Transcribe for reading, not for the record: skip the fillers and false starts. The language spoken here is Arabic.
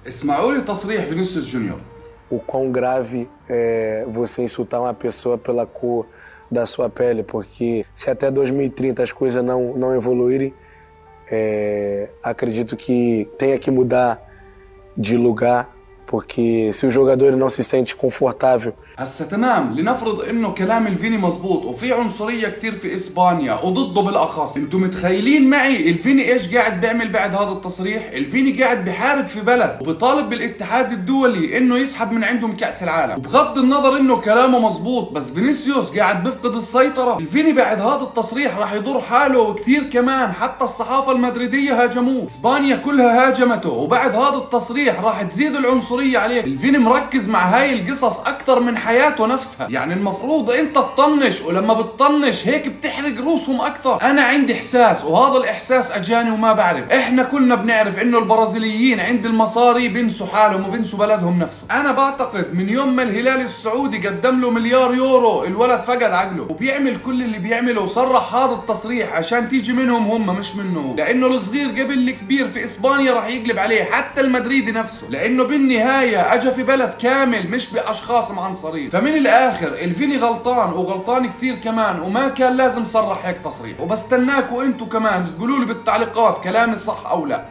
اسمعوا لي تصريح فينيسيوس جونيور. O quão grave é você insultar uma pessoa pela cor da sua pele, porque se até 2030 as coisas não evoluírem, acredito que tenha que mudar de lugar, porque se o jogador não se sente confortável. هسا تمام، لنفرض انه كلام الفيني مزبوط وفي عنصرية كثير في اسبانيا وضده بالاخص، انتم متخيلين معي الفيني ايش قاعد بيعمل بعد هذا التصريح؟ الفيني قاعد بحارب في بلد وبطالب بالاتحاد الدولي انه يسحب من عندهم كأس العالم، وبغض النظر انه كلامه مزبوط بس فينيسيوس قاعد بفقد السيطرة. الفيني بعد هذا التصريح راح يضر حاله وكثير كمان، حتى الصحافة المدريدية هاجموه، اسبانيا كلها هاجمته، وبعد هذا التصريح راح تزيد العنصرية عليه. الفيني مركز مع هاي القصص اكثر من حياته نفسها، يعني المفروض انت تطنش، ولما بتطنش هيك بتحرق روسهم اكثر. انا عندي احساس، وهذا الاحساس اجاني وما بعرف، احنا كلنا بنعرف انه البرازيليين عند المصاري بنسوا حالهم وبنسوا بلدهم نفسه. انا بعتقد من يوم ما الهلال السعودي قدم له مليار يورو الولد فقد عقله، وبيعمل كل اللي بيعمله، وصرح هذا التصريح عشان تيجي منهم هم مش منه، لانه الصغير قبل الكبير في اسبانيا راح يقلب عليه، حتى المدريدي نفسه، لانه بالنهاية اجى في بلد كامل مش باشخاص معنصرين. فمن الاخر الفيني غلطان، وغلطان كثير كمان، وما كان لازم صرح هيك تصريح. وبستناكوا انتوا كمان تقولوا لي بالتعليقات كلامي صح او لا.